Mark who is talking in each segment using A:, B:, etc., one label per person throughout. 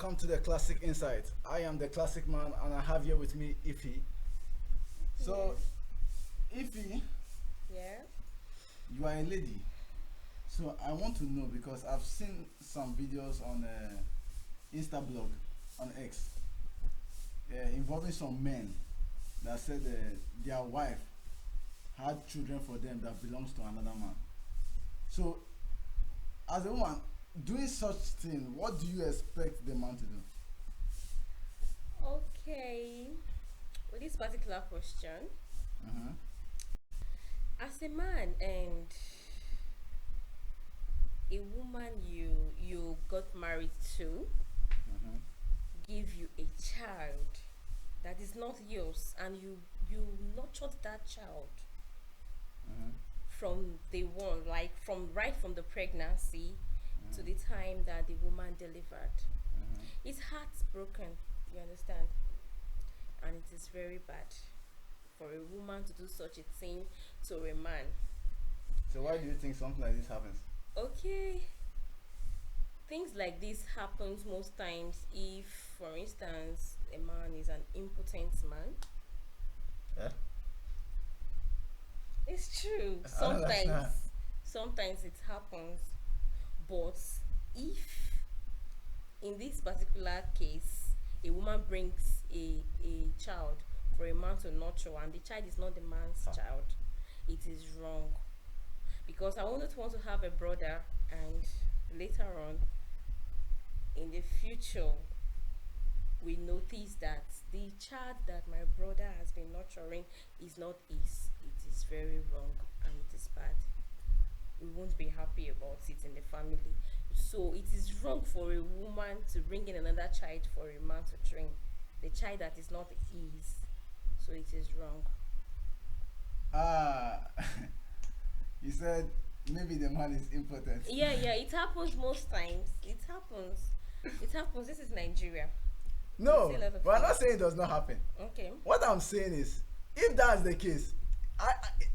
A: welcome to the Classic Insight. I am the Classic Man, and I have here with me Ify. So, Ify,
B: Yeah.
A: you are a lady. So I want to know because I've seen some videos on Instablog on X involving some men that said their wife had children for them that belongs to another man. So, as a woman doing such thing, what do you expect the man to do?
B: Okay. With this particular question,
A: Uh-huh.
B: as a man and a woman you got married to
A: Uh-huh.
B: give you a child that is not yours, and you nurtured that child
A: Uh-huh.
B: from day one, like from the pregnancy to the time that the woman delivered.
A: Uh-huh.
B: His heart's broken, you understand? And it is very bad for a woman to do such a thing to a man.
A: So why do you think something like this happens?
B: Okay, things like this happens most times if, for instance, a man is an impotent man.
A: Yeah.
B: It's true.
A: I understand.
B: Sometimes it happens, but if in this particular case a woman brings a child for a man to nurture and the child is not the man's child, it is wrong. Because I wanted to want to have a brother, and later on in the future we notice that the child that my brother has been nurturing is not his. It is very wrong and it is bad. We won't be happy about it in the family. So it is wrong for a woman to bring in another child for a man to train. The child that is not his. So it is wrong.
A: Ah, you said maybe the man is impotent.
B: Yeah, it happens most times. It happens. It happens. This is Nigeria.
A: No,
B: See a lot of
A: but I'm not
B: things.
A: saying it does not happen.
B: Okay.
A: What I'm saying is, if that's the case,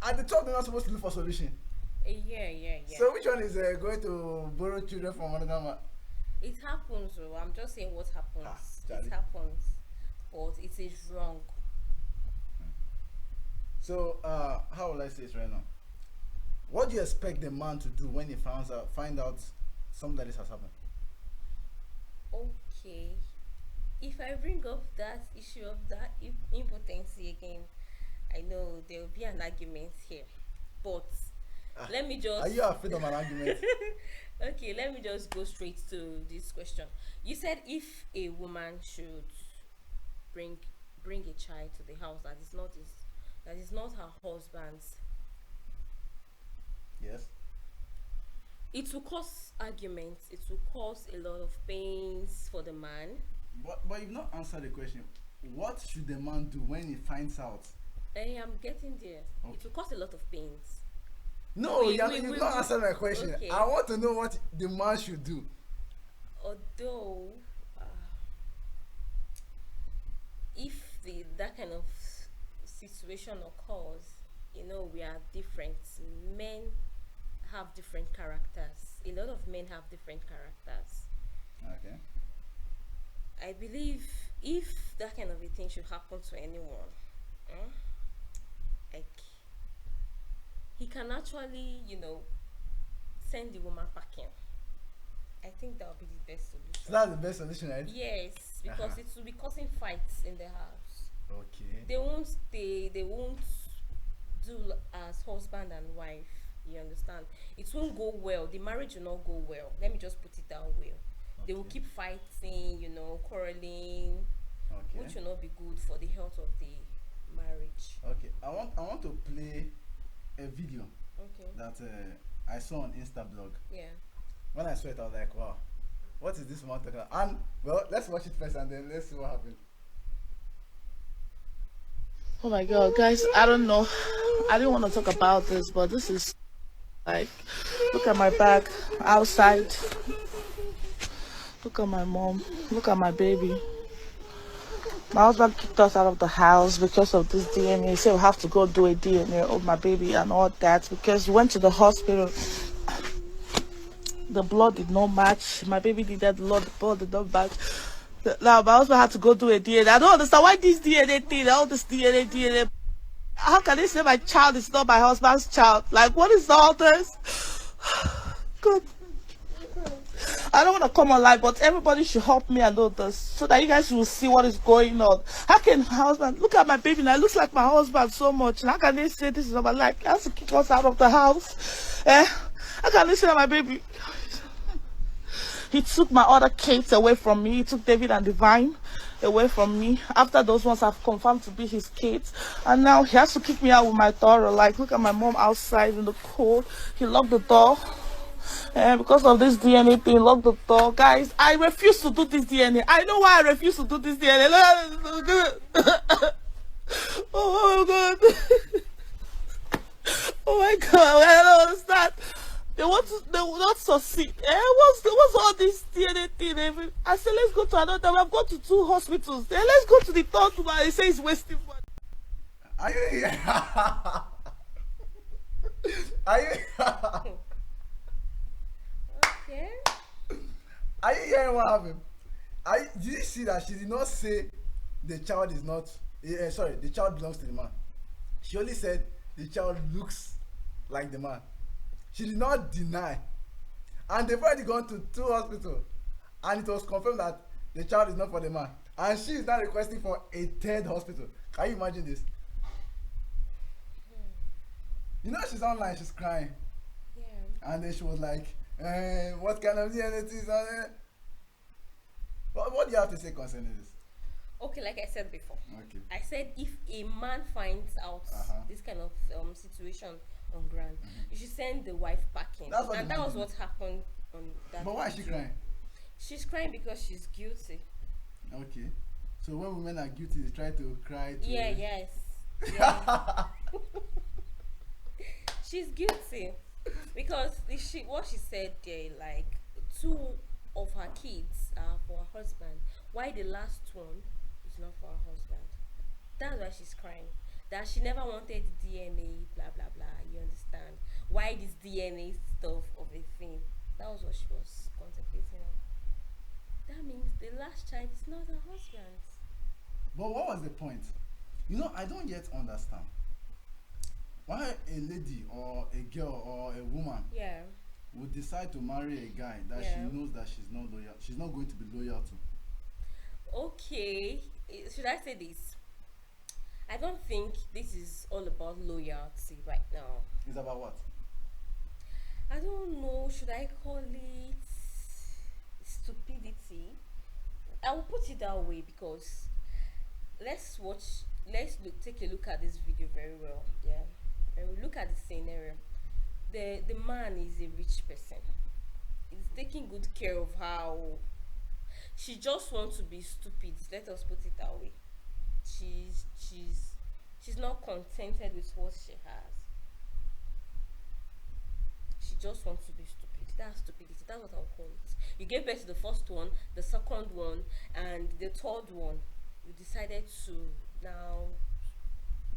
A: at the top they're not supposed to look for solution.
B: Yeah.
A: So which one is going to borrow children from another man?
B: It happens. Oh, I'm just saying what happens.
A: Charlie.
B: It happens. But it is wrong.
A: So how will I say it right now? What do you expect the man to do when he find out something like this has happened?
B: Okay. If I bring up that issue of that impotency again, I know there will be an argument here. But let me just.
A: Are you afraid of an argument?
B: Okay, let me just go straight to this question. You said if a woman should bring a child to the house that is not her husband's,
A: Yes.
B: it will cause arguments. It will cause a lot of pains for the man.
A: But you've not answered the question. What should the man do when he finds out?
B: I am getting there.
A: Okay.
B: It will cause a lot of pains.
A: No,
B: We-
A: you've
B: we-
A: not
B: we-
A: answered my question.
B: okay.
A: I want to know what the man should do.
B: Although, if that kind of situation occurs, we are different. Men have different characters. A lot of men have different characters.
A: Okay.
B: I believe if that kind of a thing should happen to anyone, like he can actually, send the woman packing. I think that would be the best
A: So
B: solution.
A: that's the best solution, right?
B: Yes, because
A: Uh-huh.
B: it will be causing fights in the house.
A: Okay.
B: They won't do as husband and wife. You understand? It won't go well. The marriage will not go well. Let me just put it that way. They will
A: Okay.
B: keep fighting, quarreling, which
A: Okay.
B: will not be good for the health of the marriage.
A: Okay. I want to play a video
B: Okay.
A: that I saw on Instablog.
B: Yeah.
A: When I saw it, I was like, wow, what is this man talking about? And well, let's watch it first and then let's see what happens.
C: Oh my god, guys, I don't know. I didn't want to talk about this, but this is like, look at my back outside. Look at my mom. Look at my baby. My husband kicked us out of the house because of this DNA. He said we have to go do a DNA of my baby and all that because we went to the hospital. The blood did not match. My baby needed blood. The blood did not match. Now my husband had to go do a DNA. I don't understand why this DNA thing, all this DNA. How can they say my child is not my husband's child? Like, what is all this? God. I don't want to come online, but everybody should help me and know this so that you guys will see what is going on. How can my husband look at my baby now? It looks like my husband so much. And how can they say this is not my life? He has to kick us out of the house. How can they say that my baby? He took my other kids away from me. He took David and Divine away from me. After those ones have confirmed to be his kids. And now he has to kick me out with my daughter. Like, look at my mom outside in the cold. He locked the door. And because of this DNA thing, lock the door. Guys, I refuse to do this DNA. I know why I refuse to do this DNA. Oh my God. Oh my God, I don't understand. They will not succeed. What's all this DNA thing? I said, let's go to another. I've gone to 2 hospitals. Let's go to the 3rd one. They say it's wasting money.
A: Are you here? Are you
B: Okay.
A: Are you hearing what happened? Did you see that she did not say the child is not sorry, the child belongs to the man. She only said the child looks like the man. She did not deny. And they've already gone to 2 hospitals. And it was confirmed that the child is not for the man. And she is now requesting for a 3rd hospital. Can you imagine this? You know, she's online, she's crying.
B: Yeah.
A: And then she was like, what kind of DNA is on it? What do you have to say concerning this?
B: Okay, like I said before.
A: Okay.
B: I said if a man finds out this kind of situation on ground, you should send the wife packing.
A: That's what
B: And
A: the
B: that
A: man
B: was
A: did.
B: what happened on that.
A: But why is she
B: video.
A: crying?
B: She's crying because she's guilty.
A: Okay. So when women are guilty, they try to cry to...
B: Yeah, yes. Yeah. She's guilty because what she said there, like 2 of her kids are for her husband. Why the last one is not for her husband? That's why she's crying. That she never wanted DNA, blah blah blah. You understand? Why this DNA stuff of a thing? That was what she was contemplating on. That means the last child is not her husband's.
A: But what was the point? You know, I don't yet understand. Why a lady or a girl or a woman
B: Yeah.
A: would decide to marry a guy that
B: Yeah.
A: she knows that she's not loyal, she's not going to be loyal to.
B: Okay, should I say this? I don't think this is all about loyalty right now.
A: It's about what?
B: I don't know, should I call it stupidity? I will put it that way because let's take a look at this video very well. Yeah, and we look at the scenario. The man is a rich person. He's taking good care of how she just wants to be stupid. Let us put it that way. She's not contented with what she has. She just wants to be stupid. That's stupidity. That's what I'll call it. You gave birth to the first one, the second one, and the 3rd one. You decided to now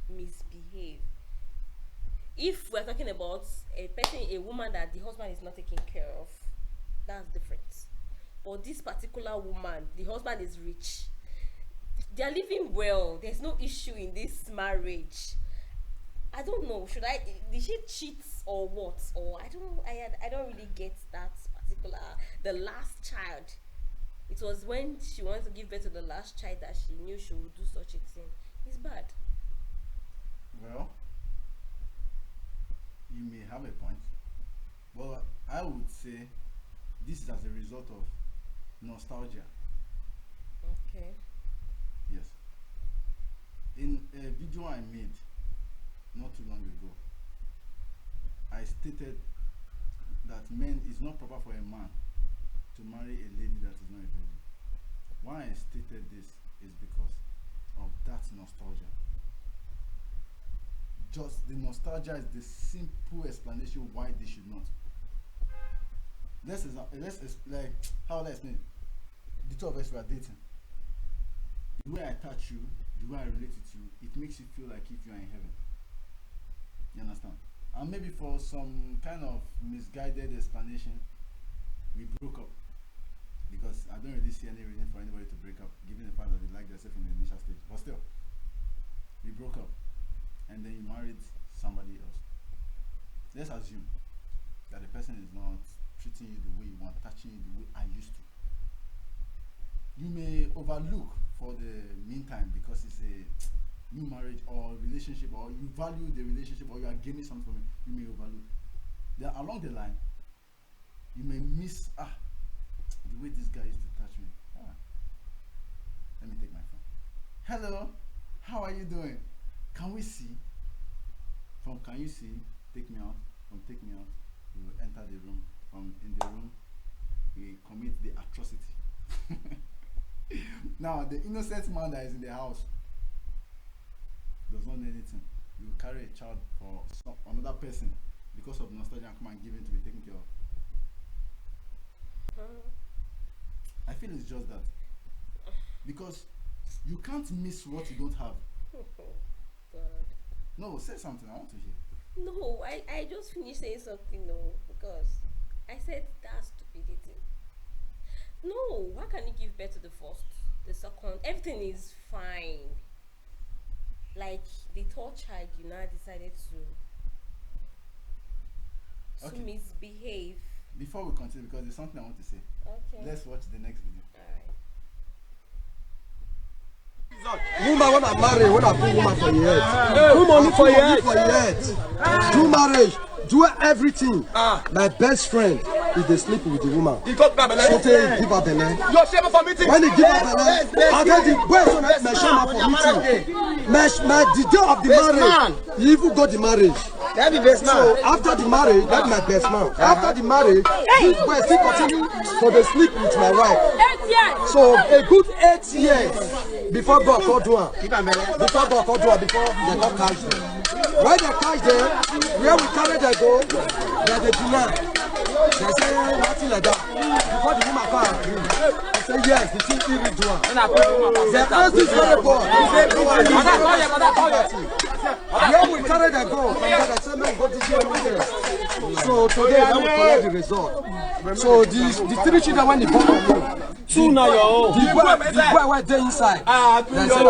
B: misbehave. If we're talking about a woman that the husband is not taking care of, that's different. But this particular woman, the husband is rich. They are living well. There's no issue in this marriage. I don't know. Did she cheat or what? Or I don't really get that particular. The last child. It was when she wanted to give birth to the last child that she knew she would do such a thing. It's bad.
A: Well, you may have a point. But I would say this is as a result of nostalgia.
B: Okay.
A: Yes. In a video I made not too long ago, I stated that it's not proper for a man to marry a lady that is not a virgin. Why I stated this is because of that nostalgia. Just the nostalgia is the simple explanation why they should not. Like, how will I explain? The 2 of us were dating. The way I touch you, the way I relate to you, it makes you feel like if you are in heaven. You understand? And maybe for some kind of misguided explanation, we broke up. because I don't really see any reason for anybody to break up, given the fact that they like themselves in the initial stage. But still, we broke up, and then you married somebody else. Let's assume that the person is not treating you the way you want, touching you the way I used to. You may overlook for the meantime because it's a new marriage or relationship, or you value the relationship, or you are gaining something from it. You may overlook. Then along the line, you may miss the way this guy used to touch me. Let me take my phone. Hello, how are you doing? Can we see? From can you see? Take me out. From take me out, we will enter the room. From in the room, we commit the atrocity. Now, the innocent man that is in the house does not know anything. You will carry a child for another person because of nostalgia and come and give him to be taken care of. I feel it's just that. Because you can't miss what you don't have.
B: God.
A: No, say something. I want to hear.
B: No, I just finished saying something, no, because I said that's stupidity. No, why can't you give birth to the first, the second? Everything is fine. Like the third child, you now decided to
A: Okay.
B: misbehave.
A: Before we continue, because there's something I want to say.
B: Okay.
A: Let's watch the next video.
B: Alright.
D: Woman when I marry, when I put woman for your head. Do money for your head. Do marriage. Do everything. My best friend is the sleep with the woman.
E: He got that
D: So they give her belly.
E: You're shaming for meeting.
D: When he give her belly, I get the boy so make my shame for meeting. The day of the marriage, he even got the marriage.
E: That be best man.
D: So after the marriage, that's my best man. After the marriage, this boy still continue for the sleep with my wife.
F: 8 years.
D: So a good 8 years before God called to her. Before God called to her, before they got catch them. When they catch them, where we carry them go, they deny. They say nothing like that. Before the woman come and agree, they say yes, the thing even do her. They ask this very boy. Where we carry them go, from there they say man go to jail with them. So today I will collect the result. So the 3 children when they born on me.
E: Two now your own.
D: The boy went there inside. They said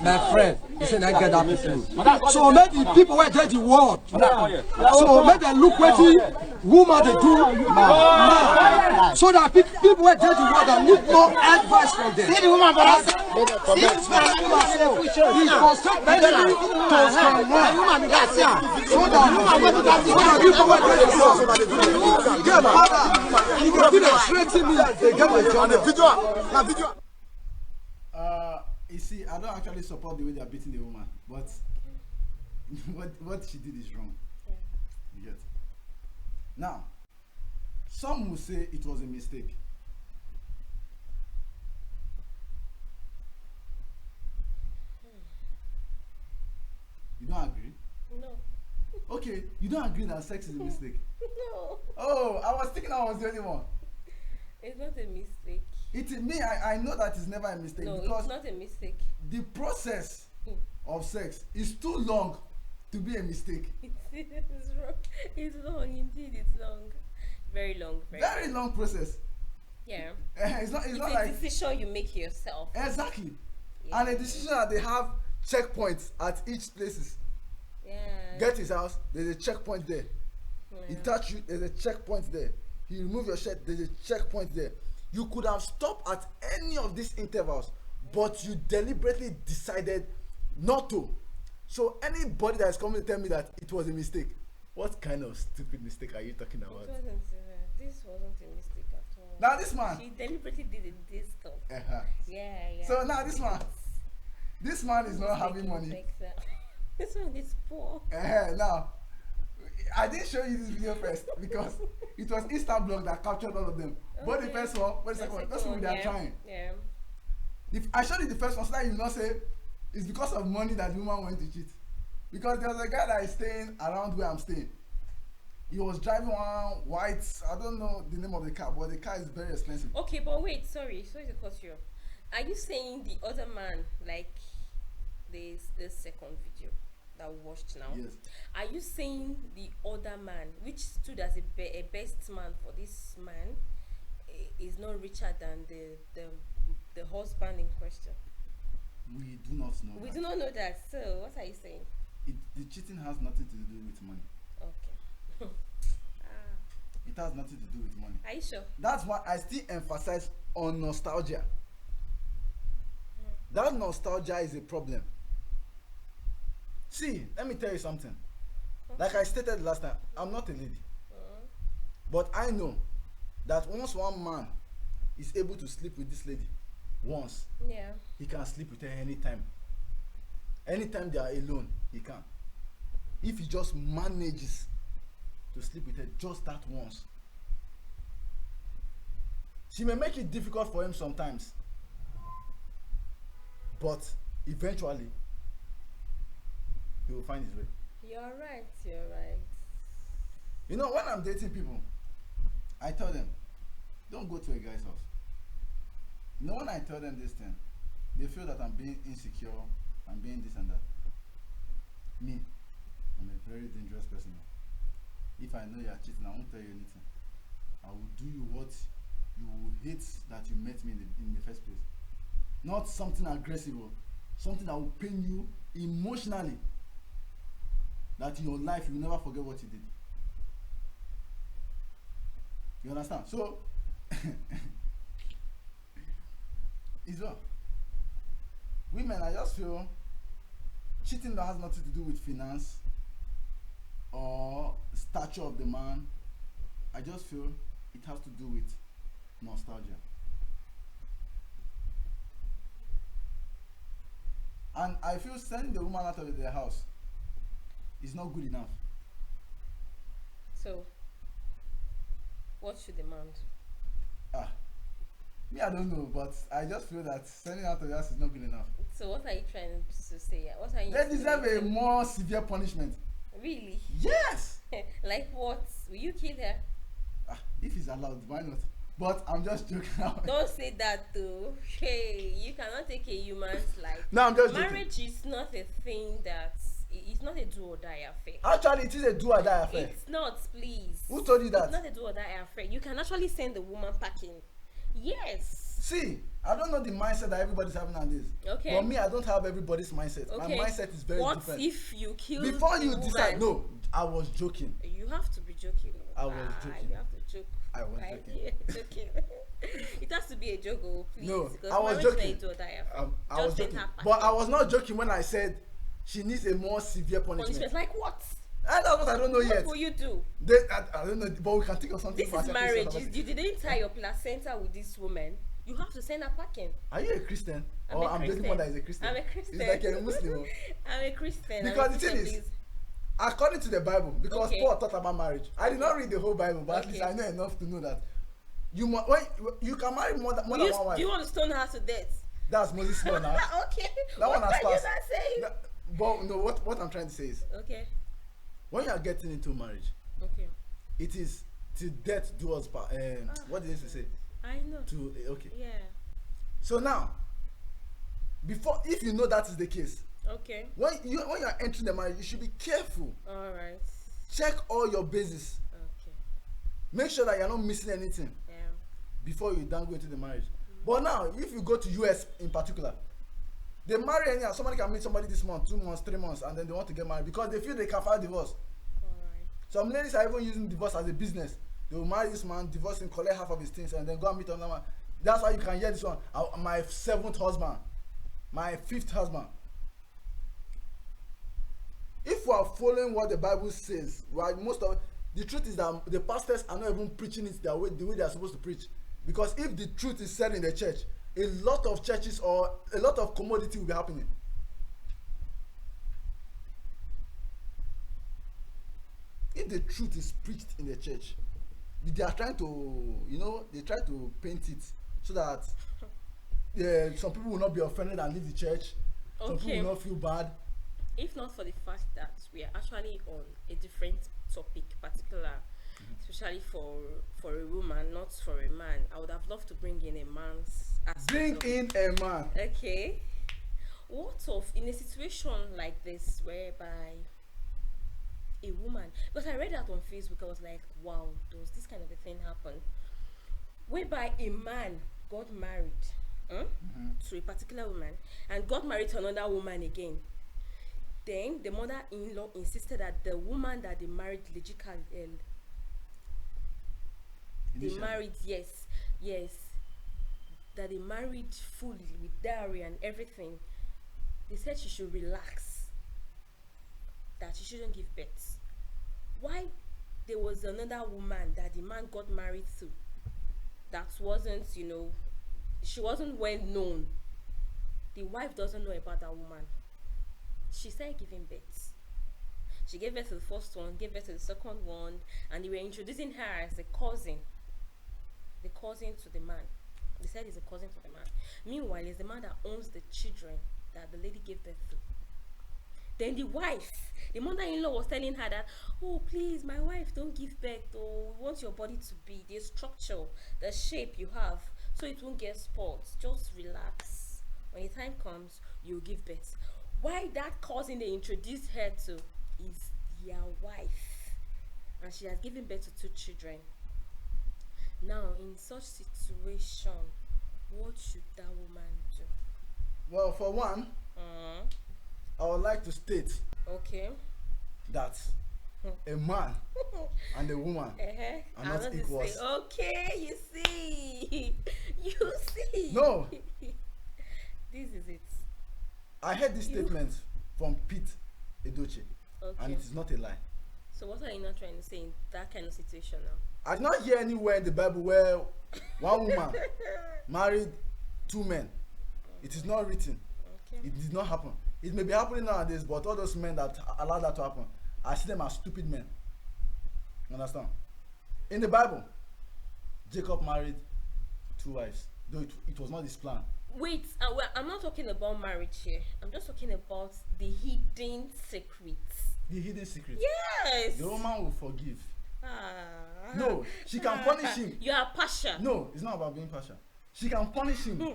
D: my friend. He said I get that people. So make the people where there the world. So make them look what the woman they do man. So that people where there the world and look more advice from them.
F: See the woman for us.
D: This is what I say. He construct mentally to stand well.
F: Woman, that's ya.
D: So that people where there the world get father. He go be the strengthen me. They get the job.
A: You see, I don't actually support the way they are beating the woman, but what she did is wrong. You get? Now, some will say it was a mistake. You don't agree?
B: No.
A: Okay, you don't agree that sex is a mistake.
B: No.
A: Oh, I was thinking I was the only one.
B: It's not a mistake.
A: I know that it's never a mistake
B: No,
A: because
B: it's not a mistake.
A: the process of sex is too long to be a mistake.
B: It's wrong. It's long, indeed, it's long. Very long.
A: Very long process.
B: Yeah.
A: It's not
B: It's a
A: like
B: decision you make yourself.
A: exactly.
B: Yeah.
A: And a decision that they have checkpoints at each places.
B: Yeah.
A: Get his house, there's a checkpoint there. He touch you, there's a checkpoint there. He remove your shirt, there's a checkpoint there. You could have stopped at any of these intervals, but you deliberately decided not to. So anybody that is coming to tell me that it was a mistake, what kind of stupid mistake are you talking about?
B: This wasn't a mistake at all.
A: Now this man.
B: She deliberately did this stuff.
A: Uh-huh.
B: Yeah.
A: So now this man is not having money.
B: This one is poor.
A: Now, I didn't show you this video first because it was Instablog that captured all of them. But the first one, but the second one, that's what they are trying.
B: Yeah.
A: If I showed you the first one, so that you not say it's because of money that the woman went to cheat. Because there was a guy that is staying around where I'm staying. He was driving one white, I don't know the name of the car, but the car is very expensive.
B: Okay, but wait, sorry to cut you off. Are you saying the other man, like this second video that we watched now?
A: Yes.
B: Are you saying the other man, which stood as a best man for this man, is not richer than the husband in question.
A: We do not know.
B: We
A: that.
B: do not know that. So what are you saying?
A: The cheating has nothing to do with money.
B: Okay. Ah,
A: It has nothing to do with money.
B: are you sure?
A: That's why I still emphasize on nostalgia. That nostalgia is a problem. See, let me tell you something. Like I stated last time, I'm not a lady. But I know that once one man is able to sleep with this lady once,
B: Yeah.
A: he can sleep with her anytime. Anytime they are alone, he can. If he just manages to sleep with her just that once. She may make it difficult for him sometimes. But eventually, he will find his way.
B: You're right. You're right.
A: You know, when I'm dating people, I tell them, don't go to a guy's house. You know, when I tell them this thing, they feel that I'm being insecure, I'm being this and that. Me, I'm a very dangerous person. If I know you're cheating, I won't tell you anything. I will do you what you will hate that you met me in the first place. Not something aggressive, something that will pain you emotionally. That in your life you will never forget what you did. You understand? So, it's well. Women, I just feel cheating that has nothing to do with finance or stature of the man. I just feel it has to do with nostalgia. And I feel sending the woman out of their house is not good enough.
B: So, what should the man do?
A: Me, I don't know, but I just feel that sending out of the house is not good enough.
B: So, what are you trying to say? What are you?
A: They deserve a
B: insinuating?
A: more severe punishment.
B: Really?
A: Yes!
B: Like what? Will you kill her?
A: If it's allowed, why not? But I'm just joking now.
B: Don't say that though. Hey, you cannot take a human's life.
A: No, I'm just joking.
B: Marriage is not a thing that it's not a do or die affair.
A: Actually, it is a do or die affair.
B: It's not, please.
A: Who told you
B: It's
A: that?
B: not a do or die affair. You can actually send the woman packing. Yes.
A: See, I don't know the mindset that everybody's having nowadays.
B: Okay.
A: But me, I don't have everybody's mindset.
B: Okay.
A: My mindset is very
B: what
A: different.
B: if you kill
A: Before
B: the
A: you
B: woman?
A: decide, no, I was joking.
B: You have to be joking.
A: I was joking.
B: You have to joke.
A: I was
B: Right?
A: joking.
B: Yeah, joking. It has to be a joke, oh, please.
A: No,
B: because
A: I was
B: marriage
A: joking.
B: is not a do or die affair.
A: I was
B: Just send
A: joking.
B: her packing.
A: But I was not joking when I said she needs a more severe punishment.
B: Punishment like what?
A: And that's what I don't know yet.
B: What will you do?
A: I don't know, but we can think of something.
B: This
A: for
B: is
A: our
B: marriage.
A: episode.
B: You didn't tie your placenta with this woman. You have to send her packing.
A: Are you a Christian?
B: I'm
A: Or
B: a
A: I'm dating
B: Christian.
A: one that is a Christian?
B: I'm a Christian.
A: It's like a Muslim. Oh.
B: I'm a Christian.
A: Because
B: I'm a
A: the thing
B: Christian,
A: is,
B: please.
A: according to the Bible, because
B: Okay.
A: Paul taught about marriage. I did not read the whole Bible, but at
B: Okay.
A: least I know enough to know that when you can marry more than one
B: Do
A: wife.
B: you want to stone her to death?
A: That's Moses' law now.
B: Okay.
A: That
B: What
A: one has
B: are you
A: passed.
B: not saying?
A: But no, what I'm trying to say is,
B: Okay.
A: when you are getting into marriage,
B: Okay.
A: it is till death do us part. What did they say?
B: I know.
A: Okay.
B: Yeah.
A: So now, before, if you know that is the case,
B: Okay.
A: when you are entering the marriage, you should be careful.
B: All right.
A: Check all your bases.
B: Okay.
A: Make sure that you're not missing anything
B: Yeah.
A: before you then go into the marriage. But now, if you go to US in particular, they marry anyhow. Somebody can meet somebody this month, 2 months, 3 months, and then they want to get married because they feel they can file divorce.
B: All right.
A: Some ladies are even using divorce as a business. They will marry this man, divorce him, collect half of his things, and then go and meet another man. That's why you can hear this one. My 7th husband, my 5th husband. If we are following what the Bible says, right, most of the truth is that the pastors are not even preaching it the way they are supposed to preach. Because if the truth is said in the church, a lot of churches or a lot of commodity will be happening. If the truth is preached in the church, they are trying to, they try to paint it so that some people will not be offended and leave the church. Some people
B: Okay.
A: will not feel bad.
B: If not for the fact that we are actually on a different topic, particular, especially for a woman, not for a man, I would have loved to bring in a man's aspect.
A: Bring
B: of
A: in a man.
B: Okay. What of in a situation like this whereby a woman, because I read that on Facebook, I was like, wow, does this kind of a thing happen? whereby a man got married to a particular woman and got married to another woman again. Then the mother-in-law insisted that the woman that they married that they married fully with dowry and everything. They said she should relax, that she shouldn't give birth. Why there was another woman that the man got married to that wasn't, she wasn't well known. The wife doesn't know about that woman. She started giving birth. She gave birth to the first one, gave birth to the second one, and they were introducing her as a cousin. The cousin to the man. They said he's a cousin to the man. Meanwhile, it's the man that owns the children that the lady gave birth to. Then the wife, the mother-in-law was telling her that, oh please, my wife, don't give birth. Oh, we want your body to be the structure, the shape you have, so it won't get spots. Just relax. When the time comes, you'll give birth. Why that cousin they introduced her to is their wife, and she has given birth to 2 children. Now, in such situation, what should that woman do?
A: Well, for one, I would like to state
B: Okay.
A: that a man and a woman are not
B: Another
A: equals.
B: say, okay, you see. You see.
A: No.
B: This is it.
A: I heard this statement from Pete Edochie, and
B: Okay.
A: it is not a lie.
B: So what are you not trying to say in that kind of situation now?
A: I did not hear anywhere in the Bible where one woman married 2 men. It is not written.
B: Okay.
A: It did not happen. It may be happening nowadays, but all those men that allow that to happen, I see them as stupid men. You understand? In the Bible, Jacob married 2 wives, though it was not his plan.
B: Wait, well, I'm not talking about marriage here. I'm just talking about the hidden secrets.
A: The hidden secret.
B: Yes.
A: The woman will forgive.
B: Ah.
A: No, she can punish him.
B: You are partial.
A: No, it's not about being partial. She can punish him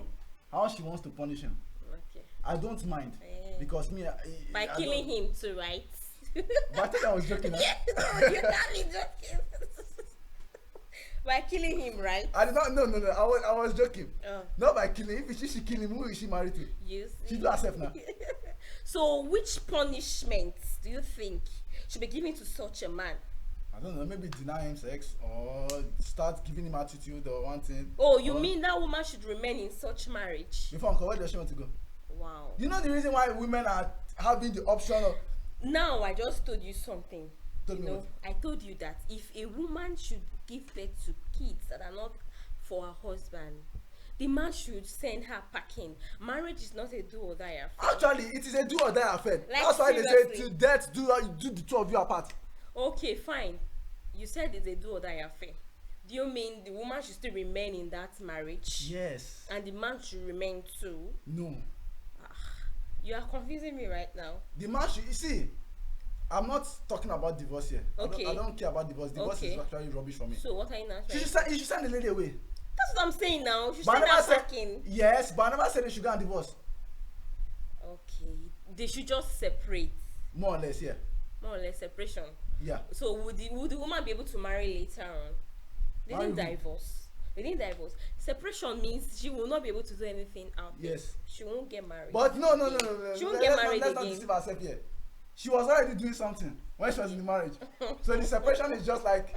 A: how she wants to punish him.
B: Okay.
A: I don't mind because me.
B: By
A: I
B: killing
A: don't-
B: him too, right?
A: But I think I was joking. Huh?
B: No, you're not joking. By killing him, right?
A: I did not. No. I was joking.
B: Oh,
A: Not by killing. If she should kill him, who is she married to?
B: you
A: She
B: see.
A: do herself now.
B: So, which punishment do you think should be given to such a man?
A: I don't know. Maybe deny him sex or start giving him attitude or one thing.
B: Oh, you
A: or-
B: mean that woman should remain in such marriage?
A: Before Uncle, where does she want to go?
B: Wow.
A: You know the reason why women are having the option of.
B: Now I just told you something.
A: Told
B: You
A: me
B: know,
A: what?
B: I told you that if a woman should give birth to kids that are not for her husband, the man should send her packing. Marriage is not a do or die affair.
A: Actually, it is a do or die affair.
B: Like,
A: That's why they say
B: seriously.
A: till death do the 2 of you apart.
B: Okay, fine. You said it's a do or die affair. Do you mean the woman should still remain in that marriage?
A: Yes.
B: And the man should remain too?
A: No.
B: You are confusing me right now.
A: The man should. You see, I'm not talking about divorce here.
B: Okay.
A: I don't care about divorce. Divorce is
B: Okay.
A: actually rubbish for me.
B: So what are you now
A: She
B: trying?
A: should send the lady away.
B: That's what I'm saying now. You should
A: But I
B: send
A: never
B: her
A: said
B: packing.
A: yes, but I never said they should go and divorce.
B: Okay. They should just separate.
A: More or less, yeah.
B: More or less separation.
A: Yeah.
B: So would the woman be able to marry later on? They didn't
A: Marry who?
B: divorce. They didn't divorce. Separation means she will not be able to do anything out there.
A: Yes.
B: She won't get married.
A: But no.
B: She won't get married
A: Let's not
B: again.
A: deceive ourselves here. She was already doing something when she was in the marriage. So the separation is just like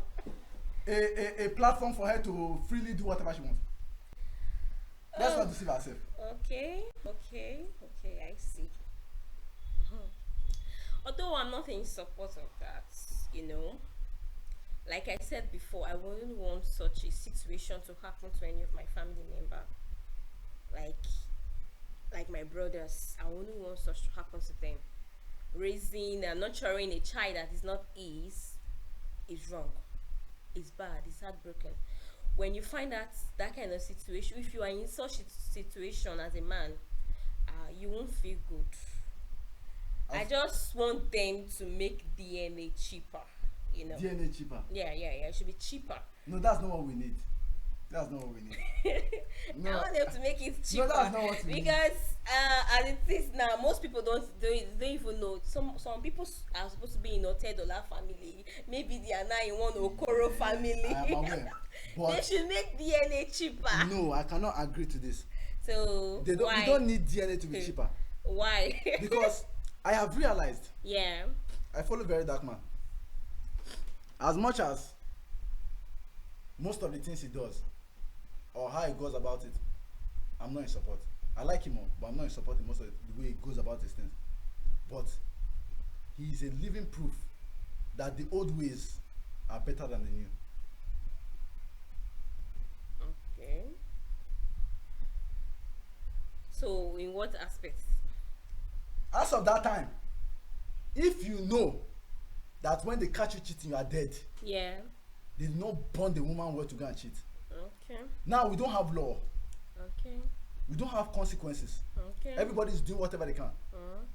A: a platform for her to freely do whatever she wants. Let's not deceive ourselves.
B: Okay, I see. Although I'm not in support of that, like I said before, I wouldn't want such a situation to happen to any of my family member. Like my brothers, I wouldn't want such to happen to them. Raising and nurturing a child that is not his is wrong. It's bad. It's heartbroken. When you find that kind of situation, if you are in such a situation as a man, you won't feel good. I just want them to make DNA cheaper,
A: DNA cheaper.
B: Yeah, it should be cheaper.
A: No, that's not what we need. That's not what we need.
B: I want them to make it cheaper.
A: No, that's not what we need.
B: Because as it is now, most people don't even know. Some people are supposed to be in Otedola family. Maybe they are now in one Okoro family.
A: I am aware. But
B: They should make DNA cheaper.
A: no, I cannot agree to this.
B: So
A: They don't.
B: why?
A: We don't need DNA to be cheaper
B: Why?
A: because I have realized
B: yeah.
A: I follow very dark man. As much as most of the things he does or how he goes about it, I'm not in support. I like him all, but I'm not in support in most of the way he goes about his things. But he is a living proof that the old ways are better than the new.
B: Okay. So in what aspects?
A: As of that time, if you know that when they catch you cheating you are dead,
B: Yeah.
A: they did not burn the woman well to go and cheat.
B: Okay.
A: Now we don't have law,
B: Okay.
A: we don't have consequences.
B: Okay.
A: Everybody's doing whatever they can.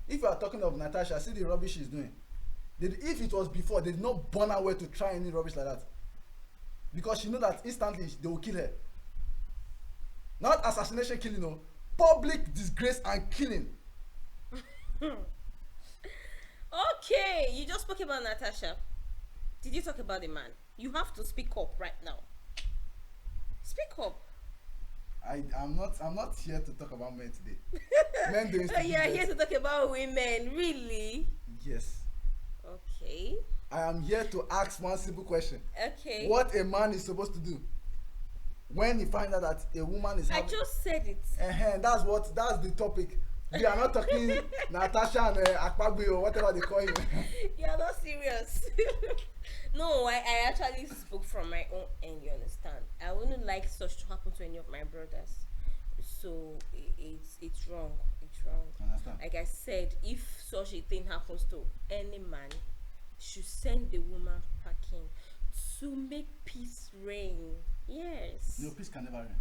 A: If you are talking of Natasha, see the rubbish she's doing. If it was before, they did not burn her well to try any rubbish like that, because she know that instantly they will kill her. Not assassination killing, no, public disgrace and killing.
B: Okay, you just spoke about Natasha. Did you talk about the man? You have to speak up right now. Speak up.
A: I'm not here to talk about men today. Men doing
B: So
A: stupid
B: you are
A: things.
B: here to talk about women, really?
A: Yes.
B: Okay.
A: I am here to ask one simple question.
B: Okay.
A: What a man is supposed to do when he finds out that a woman is
B: I
A: having...
B: just said it.
A: That's the topic. We are not talking Natasha and Akpagbe or whatever they call him.
B: You are not serious. No, I actually spoke from my own end, you understand? I wouldn't like such to happen to any of my brothers. So it's wrong. It's wrong.
A: Understand?
B: Like I said, if such a thing happens to any man, should send the woman packing to make peace reign. Yes.
A: No, peace can never reign.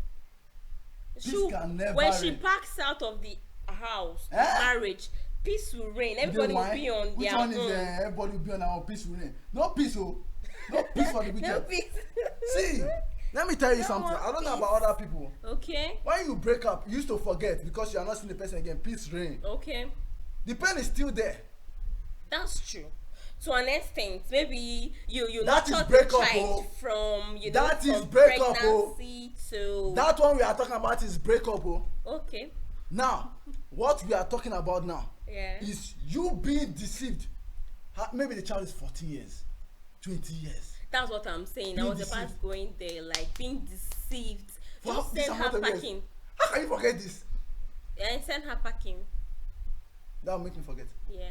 B: She-
A: can never
B: when she
A: reign.
B: packs out of the house,
A: Eh?
B: marriage, peace will reign. Everybody will be on
A: Which
B: their
A: one
B: own.
A: is everybody will be on our peace will reign? No peace, oh. No peace for the wicked.
B: No peace.
A: See, let me tell you
B: No
A: something.
B: more
A: I don't know
B: peace.
A: about other people.
B: Okay.
A: When you break up, you used to forget because you are not seeing the person again. Peace reign.
B: Okay.
A: The pain is still there.
B: That's true. To an extent, maybe you
A: That is
B: nurtured the
A: breakup,
B: child
A: oh.
B: from
A: That is
B: from
A: breakup, oh.
B: pregnancy to
A: That one we are talking about is breakup, oh.
B: okay.
A: Now, what we are talking about now
B: Yeah.
A: is you being deceived. Maybe the child is 14 years, 20 years.
B: That's what I'm saying. I
A: Being
B: was about
A: deceived.
B: going there, like being deceived.
A: For
B: Just
A: this
B: send her
A: amount of years.
B: packing.
A: How can you forget this?
B: And send her packing.
A: That will make me forget.
B: Yeah.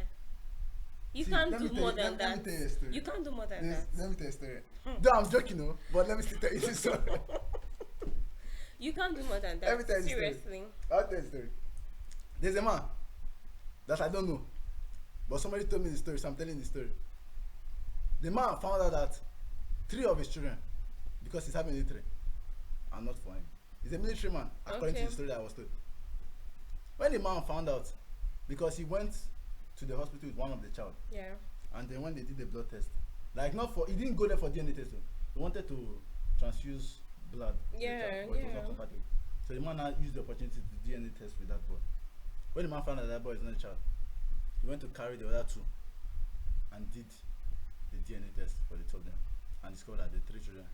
B: You
A: See,
B: can't
A: let me
B: do
A: tell
B: more
A: you-
B: than
A: let me
B: that.
A: tell you a story.
B: You can't do more than
A: Let
B: that.
A: me tell you a story. Though I'm joking, no, but let me still tell you this story.
B: You can't do more than
A: Let me
B: that.
A: tell you the story.
B: Seriously.
A: I'll tell you the story. There's a man that I don't know, but somebody told me the story, so I'm telling the story. The man found out that 3 of his children, because he's having military, are not for him. He's a military man, according
B: Okay.
A: to the story that I was told. When the man found out, because he went to the hospital with one of the child,
B: Yeah.
A: and then when they did the blood test, like not for, he didn't go there for DNA test, though. He wanted to transfuse blood to the
B: Yeah,
A: child, but it was
B: yeah.
A: not compatible. So the man now used the opportunity to DNA test with that boy. When the man found out that boy is not a child, he went to carry the other 2 and did the DNA test for the 2 of them and discovered that the 3 children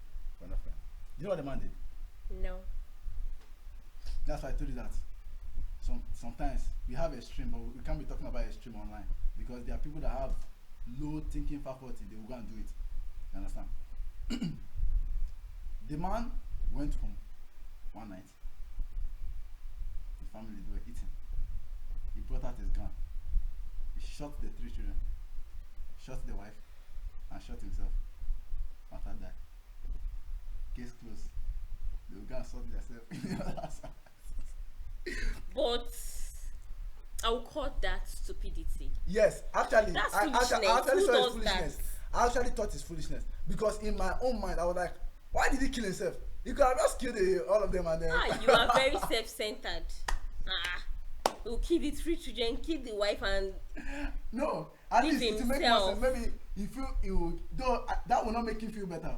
A: were not for him. Do you know what the man did?
B: No.
A: That's why I told you that. Sometimes we have extreme, but we can't be talking about extreme online because there are people that have low thinking faculty. They will go and do it. You understand? The man went home one night. The family, they were eating. He brought out his gun. He shot the 3 children, shot the wife, and shot himself. After that, case closed. They will go and sort themselves in the other side.
B: But I will call that stupidity.
A: Yes, actually,
B: That's
A: I
B: foolishness.
A: actually
B: Who
A: saw
B: does
A: it's foolishness. I actually thought it's foolishness because in my own mind I was like, why did he kill himself? He could have just killed all of them and then.
B: You are very self-centered. He'll kill the 3 children, kill the wife, and
A: No, at
B: Leave
A: least to make more
B: himself.
A: sense. Maybe he feel he would, though that will not make him feel better.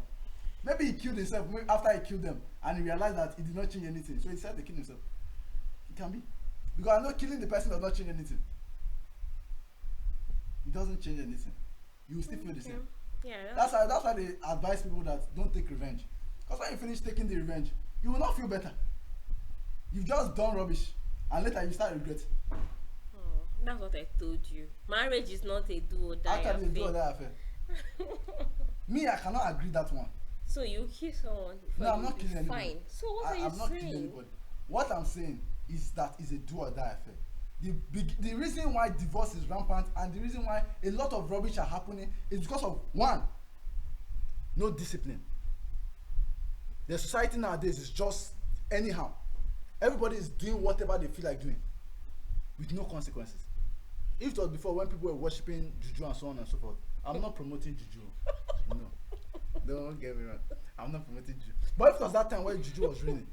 A: Maybe he killed himself after he killed them and he realized that he did not change anything, so he decided to kill himself. It can be, because I know killing the person does not change anything. It doesn't change anything. You will still feel the same.
B: yeah.
A: That's why they advise people that don't take revenge. Because when you finish taking the revenge, you will not feel better. You've just done rubbish, and later you start regret.
B: That's what I told you. Marriage is not a do or die
A: Actually,
B: affair.
A: do or die affair. Me, I cannot agree that one.
B: So you kill someone.
A: No, I'm not killing anybody.
B: Fine. So what are you
A: I'm not killing
B: saying?
A: anybody. What I'm saying is that it's a do or die affair. The reason why divorce is rampant and the reason why a lot of rubbish are happening is because of one, no discipline. The society nowadays is just anyhow. Everybody is doing whatever they feel like doing with no consequences. If it was before when people were worshipping juju and so on and so forth, I'm not promoting juju. No, don't get me wrong. I'm not promoting juju. But if it was that time when juju was reigning,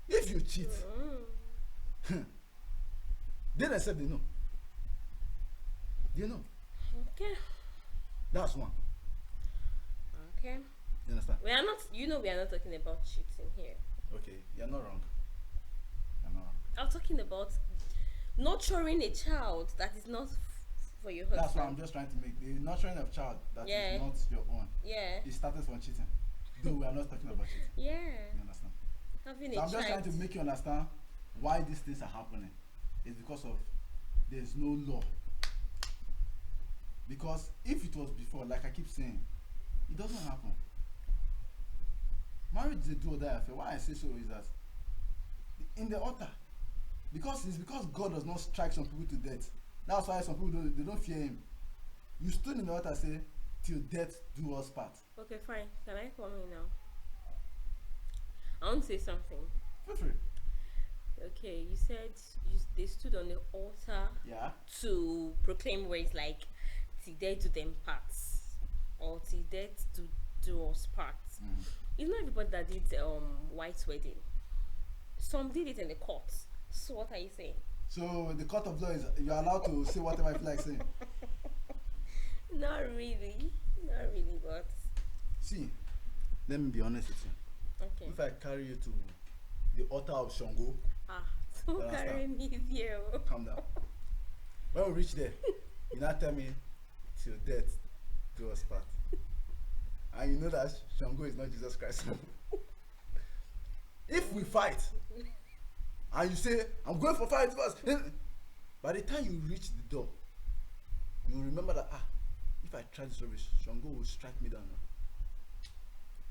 A: if you cheat, they themselves they know. They know.
B: Okay.
A: That's one.
B: Okay.
A: You understand?
B: We are not. You know, we are not talking about cheating here.
A: Okay, you're not wrong. You're not wrong.
B: I'm talking about nurturing a child that is not for your husband.
A: That's what I'm just trying to make. The nurturing of child that
B: Yeah.
A: is not your own.
B: Yeah.
A: It started from cheating. Though we are not talking about cheating.
B: Yeah.
A: You understand?
B: Having
A: So
B: a
A: I'm just trying
B: child.
A: to make you understand why these things are happening. It's because of there's no law. Because if it was before, like I keep saying, it doesn't happen. Marriage is a do or die affair. Why I say so is that in the altar, because it's because God does not strike some people to death. That's why some people don't fear him. You stood in the altar and say, till death do us part.
B: Okay, fine. Can I come in now? I want to say something.
A: Feel free.
B: Okay, you said they stood on the altar
A: Yeah.
B: to proclaim words like till death do them parts or till death do us parts. It's not everybody that did white wedding. Some did it in the court. So what are you saying?
A: So the court of law is you're allowed to say whatever you feel like saying.
B: Not really, but
A: See, let me be honest with you.
B: okay.
A: If I carry you to the altar of Shango,
B: Don't
A: You
B: carry
A: understand?
B: me here.
A: calm down. When we reach there, you now tell me till death do us part. And you know that Shango is not Jesus Christ. If we fight, and you say, I'm going for fight first, by the time you reach the door, you will remember that, if I try this rubbish, Shango will strike me down now.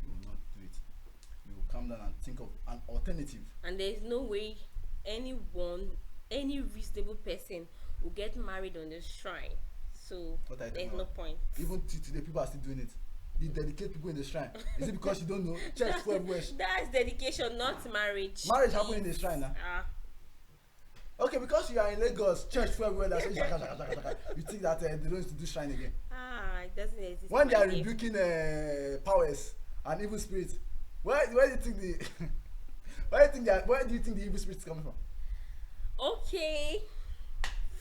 A: You will not do it. You will calm down and think of an alternative.
B: And there is no way any reasonable person will get married on the shrine. So
A: What I
B: there's
A: don't
B: no
A: know.
B: point.
A: Even today, people are still doing it. They dedicate people in the shrine. Is it because you don't know? Church for everywhere.
B: That's dedication, not marriage.
A: Marriage happen in the shrine now. Okay, because you are in Lagos, church for everywhere. That's shaka, shaka, shaka, shaka. You think that they don't need to do shrine again.
B: It doesn't exist.
A: When they are
B: my dear.
A: rebuking powers and evil spirits, where do you think the where do you think the evil spirits coming from?
B: Okay,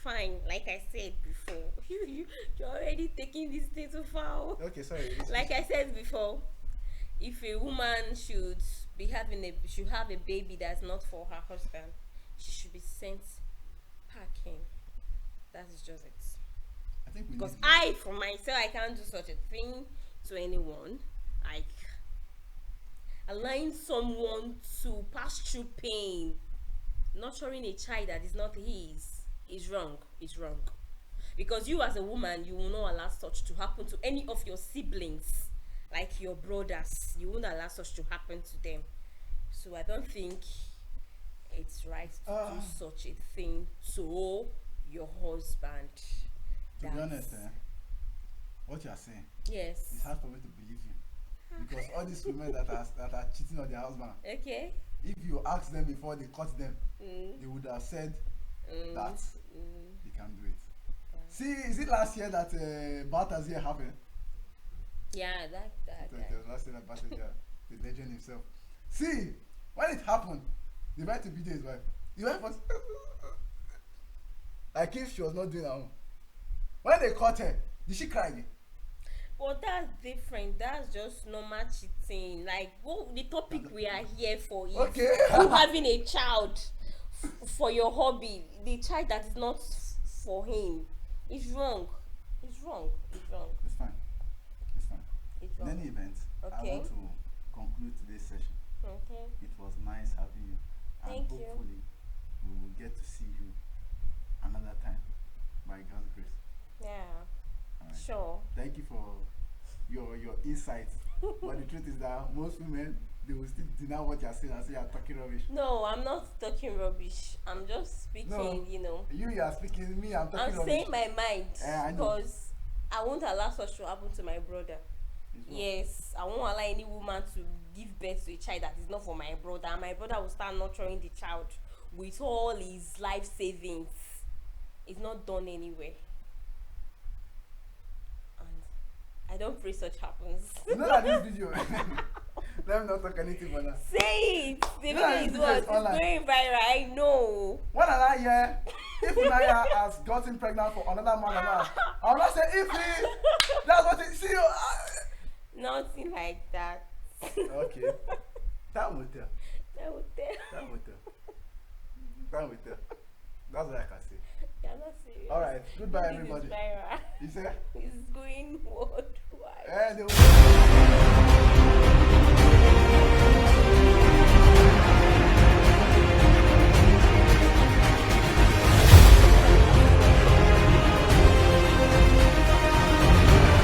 B: fine. Like I said before, you're already taking this thing too far.
A: Okay, sorry.
B: Like I said before, if a woman should have a baby that's not for her husband, she should be sent packing. That's just it.
A: I think we
B: Because
A: need
B: I, for myself, I can't do such a thing to anyone. Like allowing someone to pass through pain, nurturing a child that is not his, is wrong. It's wrong. Because you, as a woman, you will not allow such to happen to any of your siblings, like your brothers. You won't allow such to happen to them. So I don't think it's right to do such a thing to your husband.
A: to be honest, what you are saying,
B: Yes.
A: it's hard for me to believe you. Because all these women that are cheating on their husband,
B: Okay.
A: if you ask them before they caught them, they would have said that they can't do it. See, is it last year that Baltazar happened?
B: Yeah, that.
A: It was last year that Baltazar, the legend himself. See, when it happened, they went to beat his wife. The wife was like if she was not doing her own. When they caught her, did she cry again?
B: Well, that's different. That's just normal cheating. Like, the topic we are here for is
A: Okay.
B: you having a child for your hobby. The child that is not for him. It's wrong. It's wrong. It's wrong.
A: It's fine. It's fine.
B: It
A: In
B: was.
A: any event, I
B: Okay.
A: want to conclude today's session.
B: Okay.
A: It was nice having you. And
B: Thank you.
A: hopefully we will get to see you another time by God's grace.
B: Yeah.
A: All right.
B: Sure.
A: Thank you for your insights. But the truth is that most women, they will still deny what you're saying and say you're talking rubbish.
B: No, I'm not talking rubbish. I'm just speaking,
A: No.
B: you know.
A: You are speaking, me, I'm talking
B: I'm
A: rubbish.
B: saying my mind
A: I know.
B: because I won't allow such to happen to my brother.
A: It's wrong.
B: Yes, I won't allow any woman to give birth to a child that is not for my brother. And my brother will start nurturing the child with all his life savings. It's not done anywhere. And I don't pray such happens.
A: You know that this video, let me not talk anything for now.
B: Say it. The
A: You know that
B: video is
A: this
B: what?
A: video is
B: It's
A: online.
B: going viral. I know.
A: When I hear if Unaya has gotten pregnant for another man, I will not say if he. That's what it. See you.
B: Nothing like that.
A: Okay. Time will tell.
B: That would tell.
A: Time will tell. Time will tell. That's what I can say.
B: You're not serious.
A: All right. Goodbye,
B: This is
A: everybody.
B: viral.
A: You say?
B: It's going world.